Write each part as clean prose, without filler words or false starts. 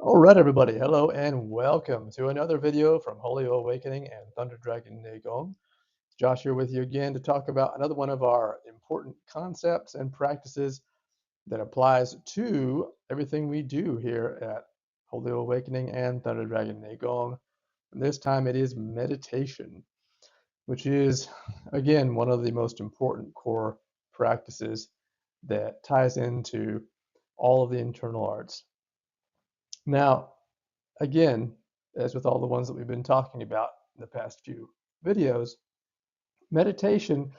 All right, everybody. Hello and welcome to another video from Wholeo Awakening and Thunder Dragon Neigong. Josh here with you again to talk about another one of our important concepts and practices that applies to everything we do here at Wholeo Awakening and Thunder Dragon Neigong. And this time it is meditation, which is, again, one of the most important core practices that ties into all of the internal arts. Now, again, as with all the ones that we've been talking about in the past few videos, meditation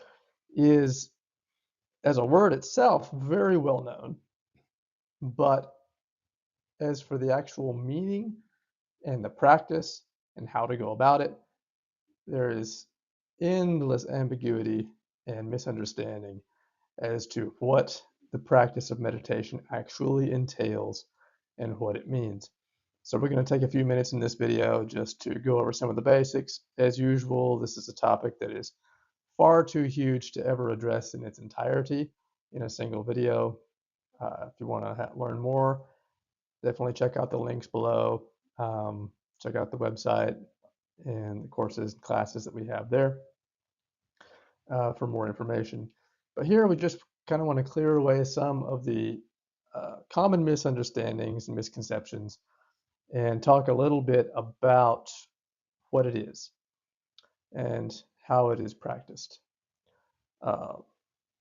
is, as a word itself, very well known. But as for the actual meaning and the practice and how to go about it, there is endless ambiguity and misunderstanding as to what the practice of meditation actually entails and what it means. So we're going to take a few minutes in this video just to go over some of the basics. As usual, this is a topic that is far too huge to ever address in its entirety in a single video. If you want to learn more, definitely check out the links below. Check out the website and the courses and classes that we have there for more information. But here we just kind of want to clear away some of the common misunderstandings and misconceptions and talk a little bit about what it is and how it is practiced.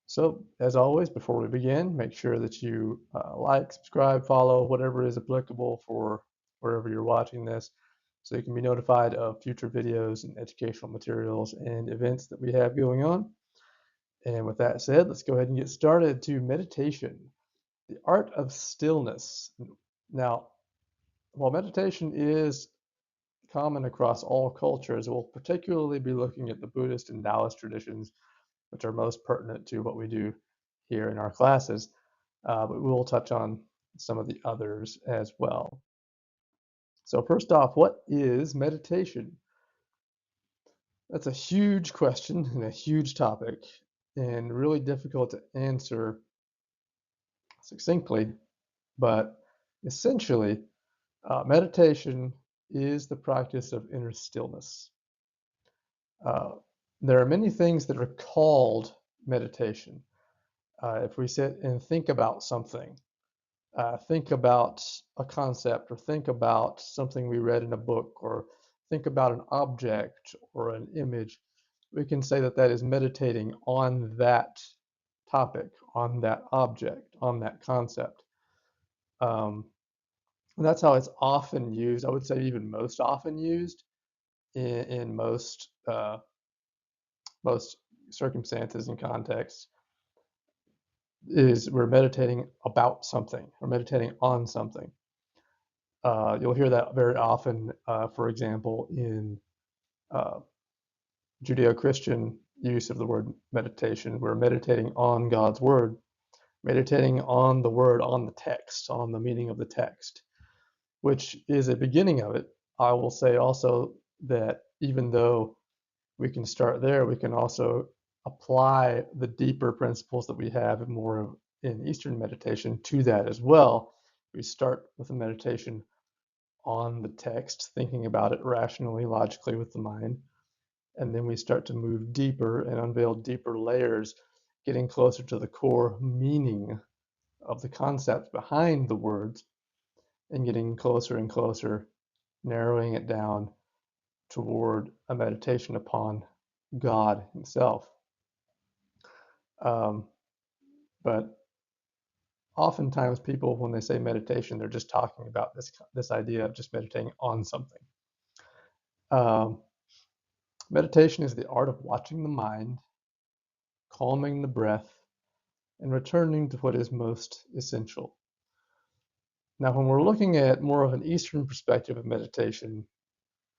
So, as always, before we begin, make sure that you like, subscribe, follow, whatever is applicable for wherever you're watching this, so you can be notified of future videos and educational materials and events that we have going on. And with that said, let's go ahead and get started to meditation, the art of stillness. Now, while meditation is common across all cultures, we'll particularly be looking at the Buddhist and Taoist traditions, which are most pertinent to what we do here in our classes, but we will touch on some of the others as well. So first off, what is meditation? That's a huge question and a huge topic, and really difficult to answer succinctly, but essentially, meditation is the practice of inner stillness. There are many things that are called meditation. If we sit and think about something, think about a concept, or think about something we read in a book, or think about an object or an image, we can say that that is meditating on that topic, on that object, on that concept. And that's how it's often used. I would say even most often used in most circumstances and contexts is we're meditating about something or meditating on something. You'll hear that very often, for example, in Judeo-Christian use of the word meditation. We're meditating on God's word, meditating on the word, on the text, on the meaning of the text, which is a beginning of it. I will say also that even though we can start there, we can also apply the deeper principles that we have more in Eastern meditation to that as well. We start with a meditation on the text, thinking about it rationally, logically with the mind, and then we start to move deeper and unveil deeper layers, getting closer to the core meaning of the concepts behind the words, and getting closer and closer, narrowing it down toward a meditation upon God himself. But oftentimes people, when they say meditation, they're just talking about this idea of just meditating on something. Meditation is the art of watching the mind, calming the breath, and returning to what is most essential. Now, when we're looking at more of an Eastern perspective of meditation,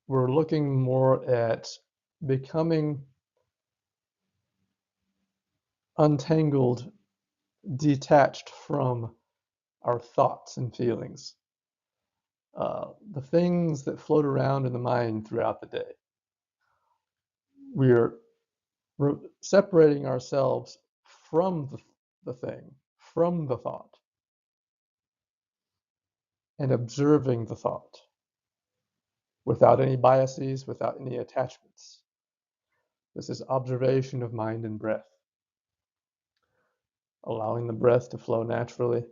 we're looking more at becoming untangled, detached from our thoughts and feelings, the things that float around in the mind throughout the day. We're separating ourselves from the thing, from the thought, and observing the thought without any biases, without any attachments. This is observation of mind and breath, allowing the breath to flow naturally,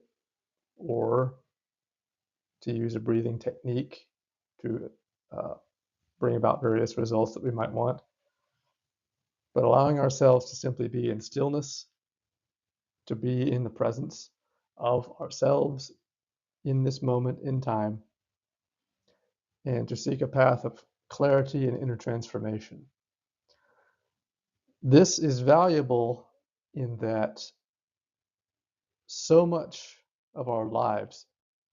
or to use a breathing technique to bring about various results that we might want, but allowing ourselves to simply be in stillness, to be in the presence of ourselves in this moment in time, and to seek a path of clarity and inner transformation. This is valuable in that so much of our lives,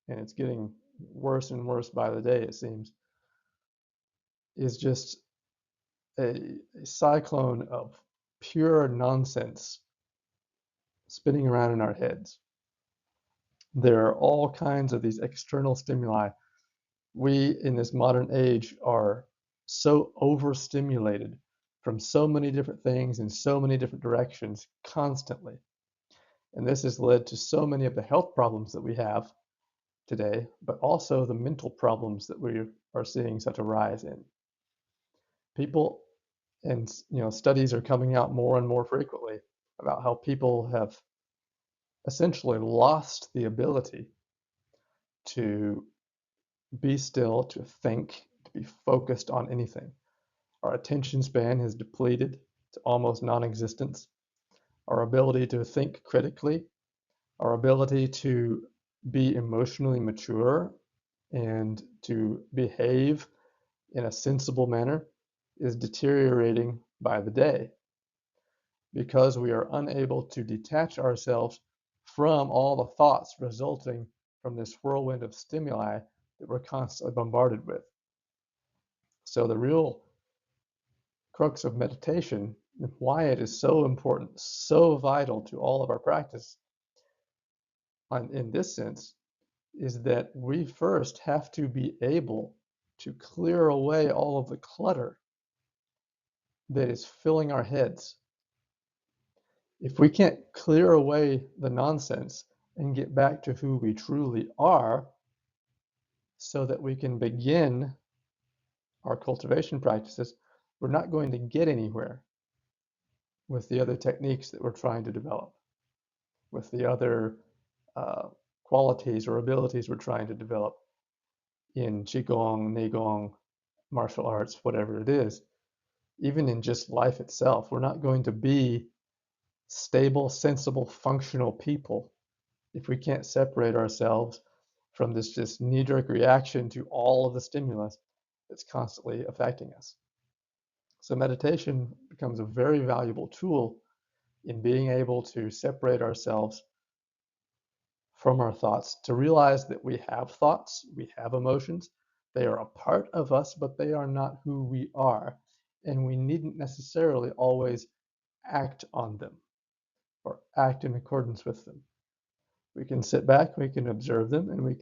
and it's getting worse and worse by the day, it seems, is just a cyclone of pure nonsense spinning around in our heads. There are all kinds of these external stimuli. We, in this modern age, are so overstimulated from so many different things in so many different directions constantly. And this has led to so many of the health problems that we have today, but also the mental problems that we are seeing such a rise in. People, and studies are coming out more and more frequently about how people have essentially lost the ability to be still, to think, to be focused on anything. Our attention span has depleted to almost non-existence. Our ability to think critically, our ability to be emotionally mature and to behave in a sensible manner is deteriorating by the day because we are unable to detach ourselves from all the thoughts resulting from this whirlwind of stimuli that we're constantly bombarded with. So the real crux of meditation, and why it is so important, so vital to all of our practice in this sense, is that we first have to be able to clear away all of the clutter that is filling our heads. If we can't clear away the nonsense and get back to who we truly are so that we can begin our cultivation practices, we're not going to get anywhere with the other techniques that we're trying to develop, with the other qualities or abilities we're trying to develop in qigong, neigong, martial arts, whatever it is. Even in just life itself, we're not going to be stable, sensible, functional people if we can't separate ourselves from this just knee-jerk reaction to all of the stimulus that's constantly affecting us. So meditation becomes a very valuable tool in being able to separate ourselves from our thoughts, to realize that we have thoughts, we have emotions, they are a part of us, but they are not who we are, and we needn't necessarily always act on them or act in accordance with them. We can sit back, we can observe them, and we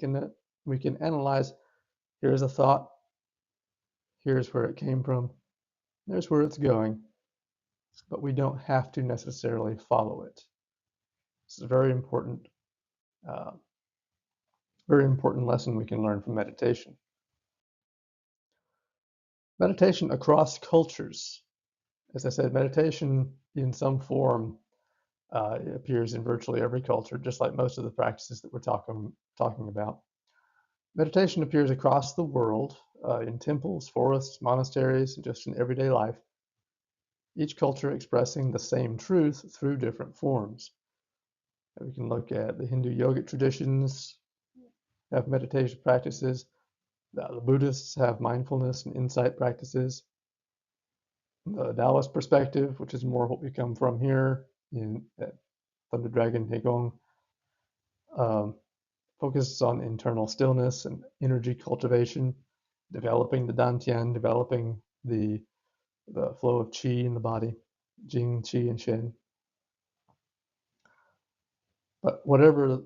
can analyze, here's a thought, here's where it came from, there's where it's going, but we don't have to necessarily follow it. This is a uh, very important lesson we can learn from meditation. Meditation across cultures. As I said, meditation in some form appears in virtually every culture, just like most of the practices that we're talking about. Meditation appears across the world in temples, forests, monasteries, and just in everyday life, each culture expressing the same truth through different forms. We can look at the Hindu yogic traditions, have meditation practices. The Buddhists have mindfulness and insight practices. The Taoist perspective, which is more what we come from here at Thunder Dragon Neigong, focuses on internal stillness and energy cultivation, developing the dantian, developing the flow of qi in the body, jing, qi, and shen. But whatever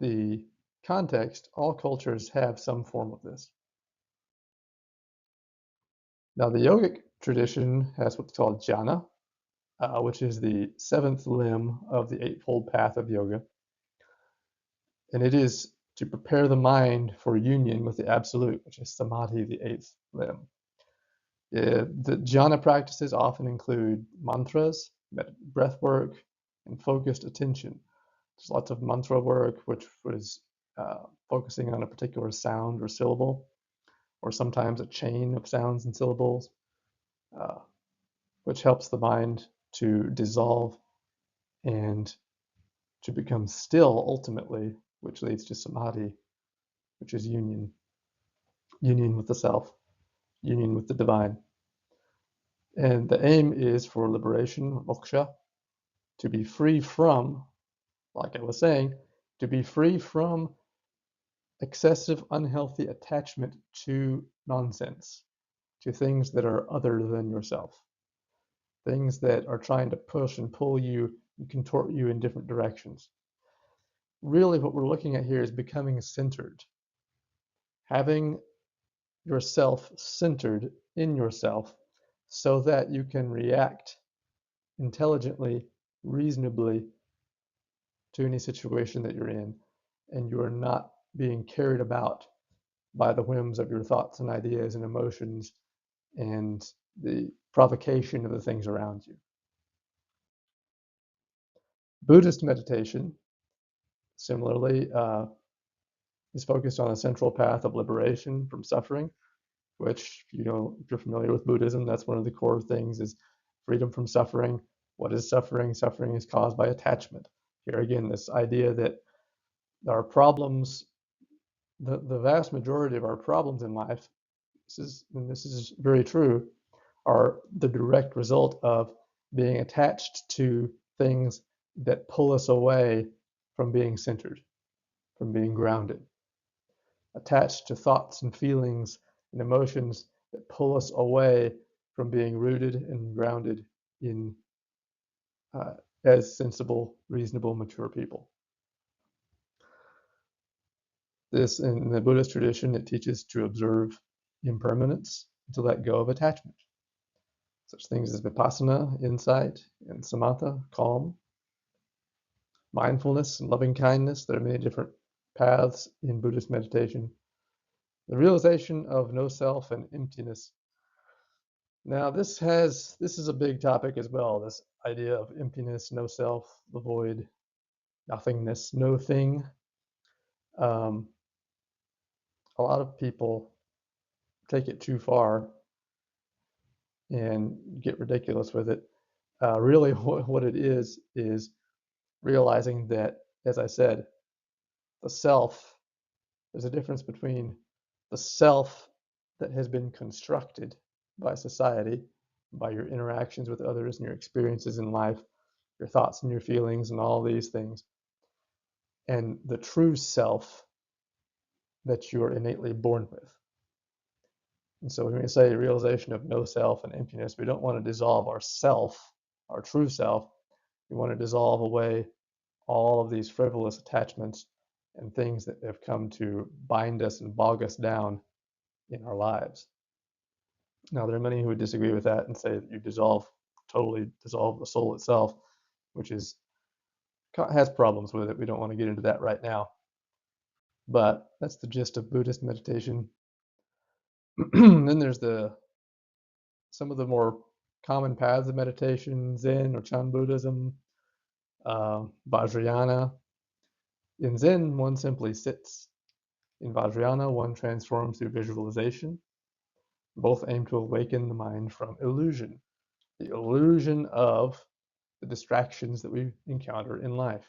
the context, all cultures have some form of this. Now, the yogic tradition has what's called jhana, which is the seventh limb of the Eightfold Path of Yoga. And it is to prepare the mind for union with the absolute, which is samadhi, the eighth limb. The jhana practices often include mantras, breath work, and focused attention. There's lots of mantra work, which was focusing on a particular sound or syllable, or sometimes a chain of sounds and syllables, which helps the mind to dissolve and to become still ultimately, which leads to samadhi, which is union with the self, union with the divine. And the aim is for liberation, moksha, to be free from, like I was saying, to be free from excessive unhealthy attachment to nonsense, to things that are other than yourself, things that are trying to push and pull you and contort you in different directions. Really, what we're looking at here is becoming centered, having yourself centered in yourself so that you can react intelligently, reasonably to any situation that you're in, and you are not being carried about by the whims of your thoughts and ideas and emotions and the provocation of the things around you. Buddhist meditation, similarly, is focused on a central path of liberation from suffering, which, if you're familiar with Buddhism, that's one of the core things is freedom from suffering. What is suffering? Suffering is caused by attachment. Here again, this idea that our problems, the vast majority of our problems in life, this is very true, are the direct result of being attached to things that pull us away from being centered, from being grounded, attached to thoughts and feelings and emotions that pull us away from being rooted and grounded in as sensible, reasonable, mature people. This, in the Buddhist tradition, it teaches to observe impermanence, to let go of attachment. Such things as vipassana, insight, and samatha, calm, mindfulness, and loving kindness. There are many different paths in Buddhist meditation. The realization of no self and emptiness. Now, this is a big topic as well, this idea of emptiness, no self, the void, nothingness, no thing. A lot of people take it too far and get ridiculous with it. Really, what it is realizing that, as I said, the self, there's a difference between the self that has been constructed by society, by your interactions with others and your experiences in life, your thoughts and your feelings and all these things, and the true self that you are innately born with. And so when we say realization of no self and emptiness, we don't want to dissolve our self, our true self. We want to dissolve away all of these frivolous attachments and things that have come to bind us and bog us down in our lives. Now, there are many who would disagree with that and say that you totally dissolve the soul itself, which has problems with it. We don't want to get into that right now. But that's the gist of Buddhist meditation. Then there's some of the more common paths of meditation, Zen or Chan Buddhism, Vajrayana. In Zen, one simply sits. In Vajrayana, one transforms through visualization. Both aim to awaken the mind from illusion, the illusion of the distractions that we encounter in life.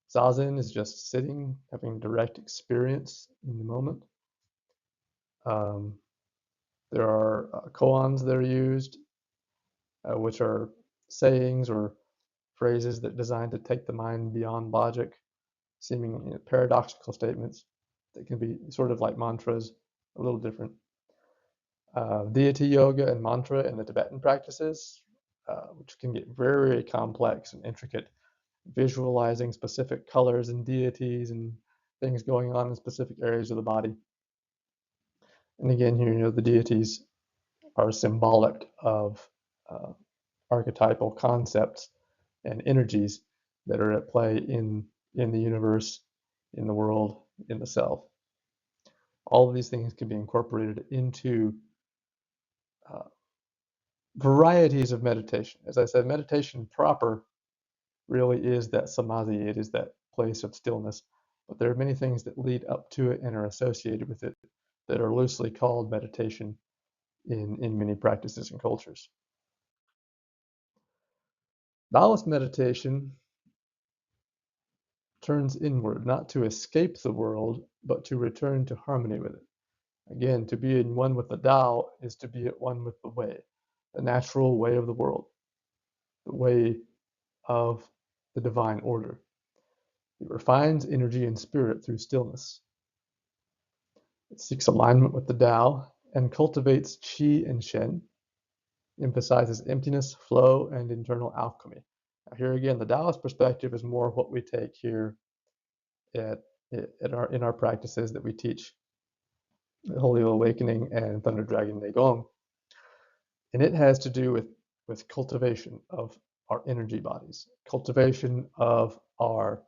Zazen is just sitting, having direct experience in the moment. There are koans that are used, which are sayings or phrases that are designed to take the mind beyond logic, seeming paradoxical statements that can be sort of like mantras, a little different. Deity yoga and mantra in the Tibetan practices, which can get very complex and intricate, visualizing specific colors and deities and things going on in specific areas of the body. And again, here, the deities are symbolic of archetypal concepts and energies that are at play in the universe, in the world, in the self. All of these things can be incorporated into uh, varieties of meditation. As I said, meditation proper really is that samadhi, it is that place of stillness. But there are many things that lead up to it and are associated with it that are loosely called meditation in many practices and cultures. Taoist meditation turns inward, not to escape the world, but to return to harmony with it. Again, to be in one with the Tao is to be at one with the way, the natural way of the world, the way of the divine order. It refines energy and spirit through stillness. It seeks alignment with the Tao and cultivates qi and shen, emphasizes emptiness, flow, and internal alchemy. Now, here again, the Taoist perspective is more what we take here at, in our practices that we teach, Wholeo Awakening and Thunder Dragon Neigong, and it has to do with cultivation of our energy bodies, cultivation of our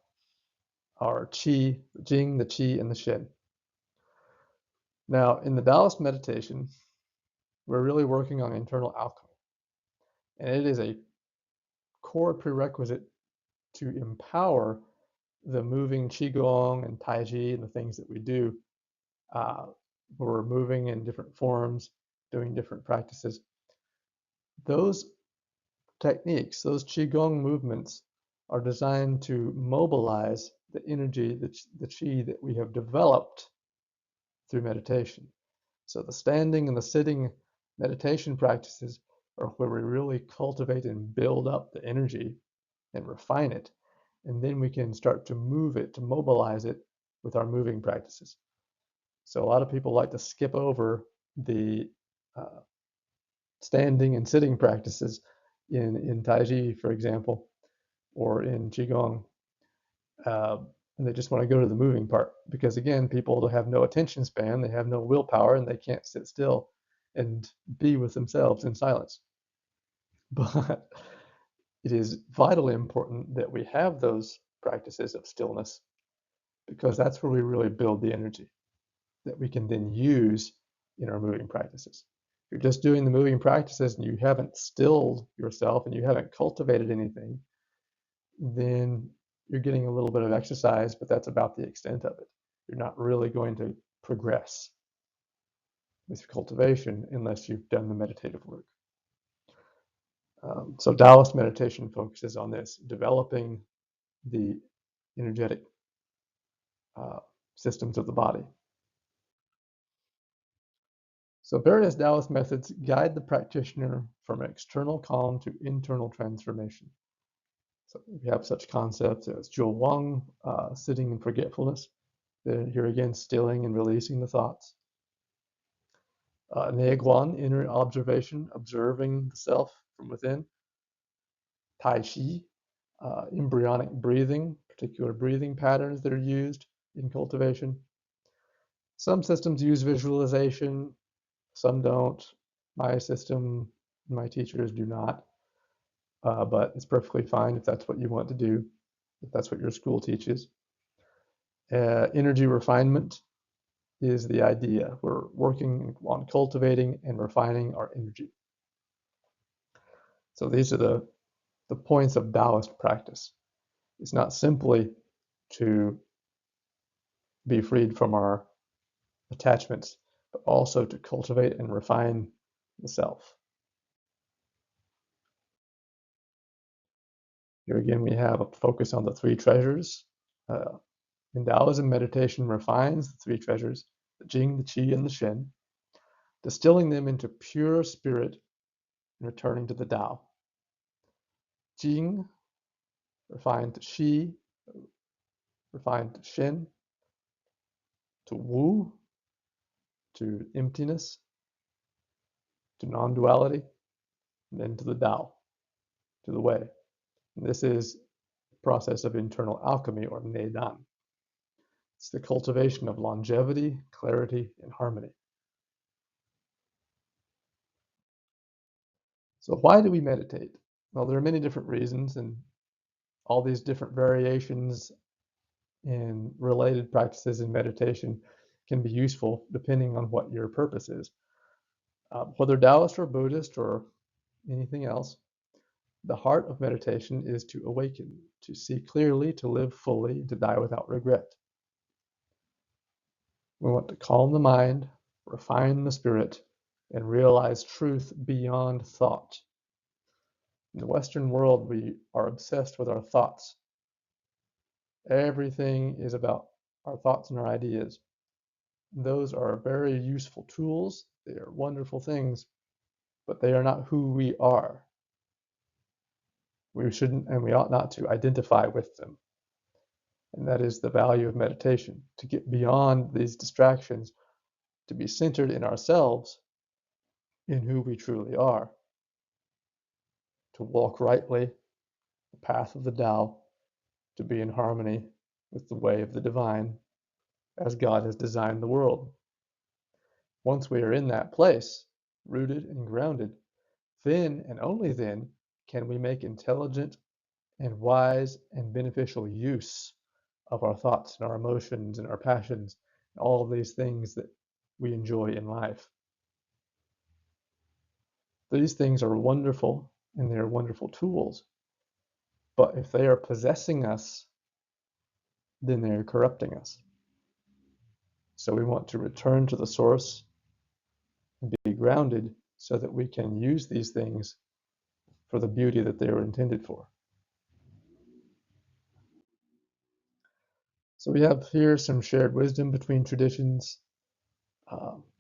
qi, the jing, the qi, and the shen. Now, in the Taoist meditation, we're really working on internal alchemy, and it is a core prerequisite to empower the moving qigong and taiji and the things that we do. We're moving in different forms, doing different practices. Those techniques, those qigong movements, are designed to mobilize the energy, the qi that we have developed through meditation. So the standing and the sitting meditation practices are where we really cultivate and build up the energy and refine it. And then we can start to move it, to mobilize it with our moving practices. So a lot of people like to skip over the uh, standing and sitting practices in Taiji, for example, or in Qigong, uh, and they just want to go to the moving part because, again, people have no attention span, they have no willpower, and they can't sit still and be with themselves in silence. But it is vitally important that we have those practices of stillness because that's where we really build the energy that we can then use in our moving practices. If you're just doing the moving practices and you haven't stilled yourself and you haven't cultivated anything, then you're getting a little bit of exercise, but that's about the extent of it. You're not really going to progress with cultivation unless you've done the meditative work. So Taoist meditation focuses on this, developing the energetic uh, systems of the body. So various Taoist methods guide the practitioner from external calm to internal transformation. So we have such concepts as Zhuowang, sitting in forgetfulness. Then here again, stilling and releasing the thoughts. Neigong, inner observation, observing the self from within. Tai Chi, embryonic breathing, particular breathing patterns that are used in cultivation. Some systems use visualization, some don't. My system, my teachers do not, but it's perfectly fine if that's what you want to do, if that's what your school teaches. Energy refinement is the idea. We're working on cultivating and refining our energy. So these are the points of Taoist practice. It's not simply to be freed from our attachments, but also to cultivate and refine the self. Here again, we have a focus on the three treasures. In Taoism, meditation refines the three treasures, the Jing, the Qi, and the Shen, distilling them into pure spirit and returning to the Tao. Jing, refined to Qi, refined to Shen, to Wu, to emptiness, to non-duality, and then to the Tao, to the way. And this is the process of internal alchemy, or Neidan. It's the cultivation of longevity, clarity, and harmony. So why do we meditate? Well, there are many different reasons, and all these different variations and related practices in meditation can be useful depending on what your purpose is. Whether Taoist or Buddhist or anything else, the heart of meditation is to awaken, to see clearly, to live fully, to die without regret. We want to calm the mind, refine the spirit, and realize truth beyond thought. In the Western world, we are obsessed with our thoughts. Everything is about our thoughts and our ideas. Those are very useful tools. They are wonderful things, but they are not who we are. We shouldn't and we ought not to identify with them. And that is the value of meditation, to get beyond these distractions, to be centered in ourselves, in who we truly are, to walk rightly, the path of the Tao, to be in harmony with the way of the divine, as God has designed the world. Once we are in that place, rooted and grounded, then and only then can we make intelligent and wise and beneficial use of our thoughts and our emotions and our passions, and all of these things that we enjoy in life. These things are wonderful and they are wonderful tools, but if they are possessing us, then they are corrupting us. So we want to return to the source and be grounded so that we can use these things for the beauty that they are intended for. So we have here some shared wisdom between traditions.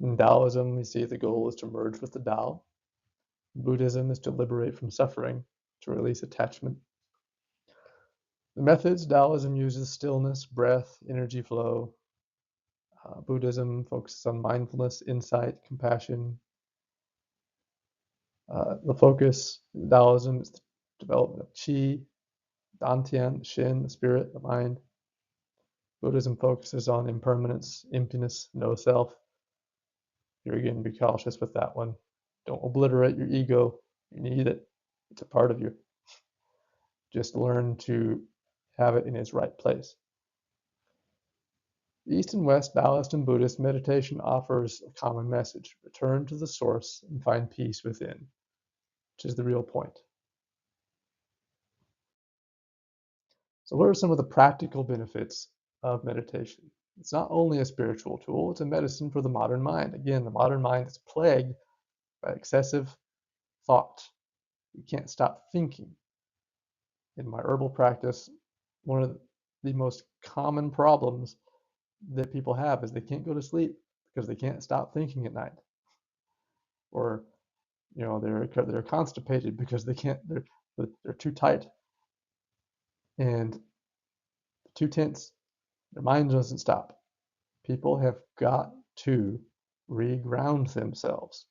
In Taoism, we see the goal is to merge with the Tao. Buddhism is to liberate from suffering, to release attachment. The methods, Taoism uses stillness, breath, energy flow. Buddhism focuses on mindfulness, insight, compassion. The focus in Taoism is the development of qi, dantian, shin, the spirit, the mind. Buddhism focuses on impermanence, emptiness, no self. Here again, be cautious with that one. Don't obliterate your ego. You need it. It's a part of you. Just learn to have it in its right place. East and West, Taoist and Buddhist, meditation offers a common message. Return to the source and find peace within, which is the real point. So what are some of the practical benefits of meditation? It's not only a spiritual tool, it's a medicine for the modern mind. Again, the modern mind is plagued by excessive thought. You can't stop thinking. In my herbal practice, one of the most common problems that people have is they can't go to sleep because they can't stop thinking at night, or they're constipated because they're too tight and too tense. Their mind doesn't stop. People have got to reground themselves.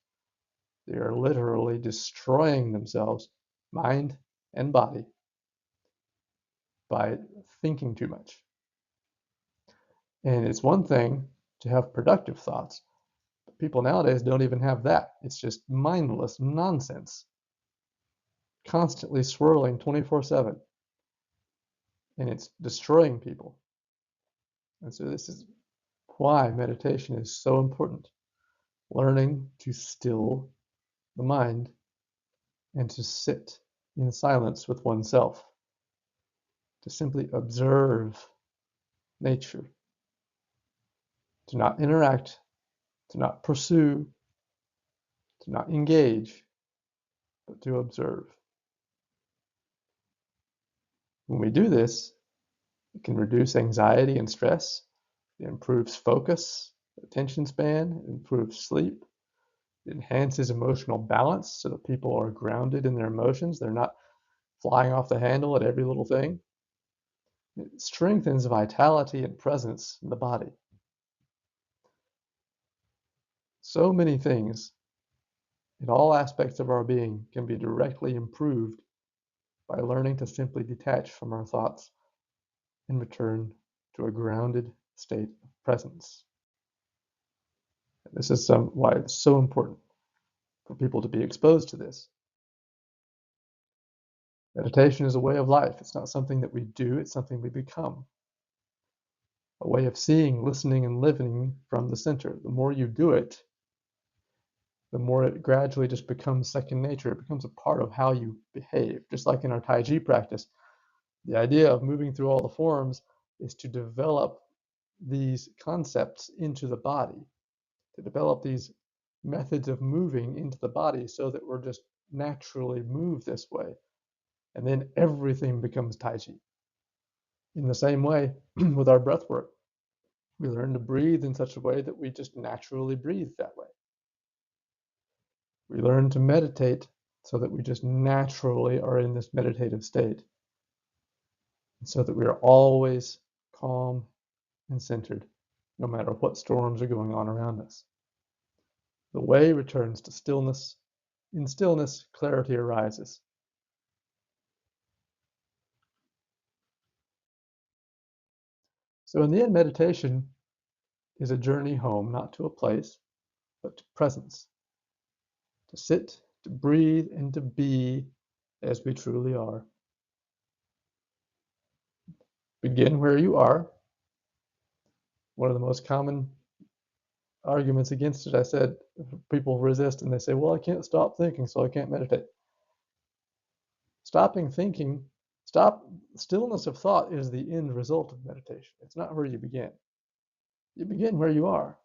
They are literally destroying themselves, mind and body, by thinking too much. And it's one thing to have productive thoughts, but people nowadays don't even have that. It's just mindless nonsense, constantly swirling 24/7, and it's destroying people. And so this is why meditation is so important. Learning to still the mind and to sit in silence with oneself, to simply observe nature, to not interact, to not pursue, to not engage, but to observe. When we do this, it can reduce anxiety and stress. It improves focus, attention span, it improves sleep. It enhances emotional balance so that people are grounded in their emotions. They're not flying off the handle at every little thing. It strengthens vitality and presence in the body. So many things in all aspects of our being can be directly improved by learning to simply detach from our thoughts and return to a grounded state of presence. This is why it's so important for people to be exposed to this. Meditation is a way of life. It's not something that we do, it's something we become. a way of seeing, listening, and living from the center. The more you do it, the more it gradually just becomes second nature. It becomes a part of how you behave. Just like in our Tai Chi practice, the idea of moving through all the forms is to develop these concepts into the body, to develop these methods of moving into the body so that we're just naturally move this way. And then everything becomes Tai Chi. In the same way, with our breath work, we learn to breathe in such a way that we just naturally breathe that way. We learn to meditate so that we just naturally are in this meditative state, so that we are always calm and centered, no matter what storms are going on around us. The way returns to stillness. In stillness, clarity arises. So in the end, meditation is a journey home, not to a place, but to presence. To sit, to breathe, and to be as we truly are. Begin where you are. One of the most common arguments against it, I said, people resist and they say, well, I can't stop thinking, so I can't meditate. Stopping thinking, stillness of thought is the end result of meditation. It's not where you begin. You begin where you are,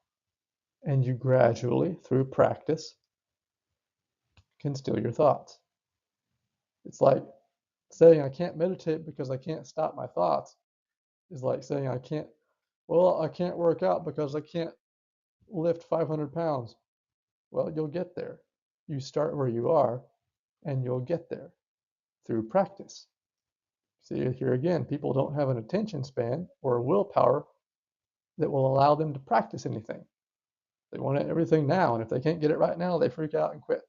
and you gradually, through practice, can still your thoughts. It's like saying I can't meditate because I can't stop my thoughts is like saying I can't work out because I can't lift 500 pounds. Well, you'll get there. You start where you are, and you'll get there through practice. See, here again, people don't have an attention span or a willpower that will allow them to practice anything. They want everything now, and if they can't get it right now, they freak out and quit.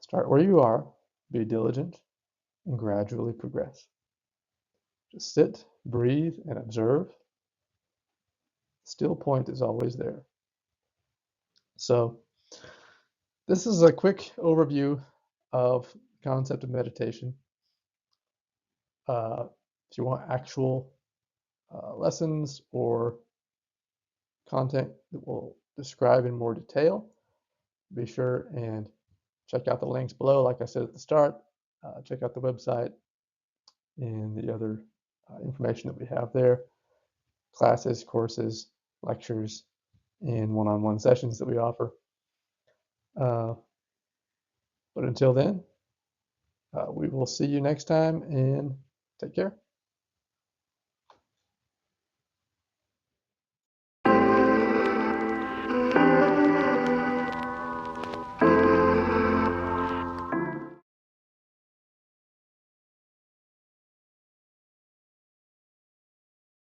Start where you are, be diligent, and gradually progress. Just sit, breathe, and observe. Still point is always there. So this is a quick overview of the concept of meditation. If you want actual lessons or content that will describe in more detail, be sure and check out the links below. Like I said at the start, check out the website and the other information that we have there, classes, courses, lectures, and one-on-one sessions that we offer. But until then, we will see you next time, and take care.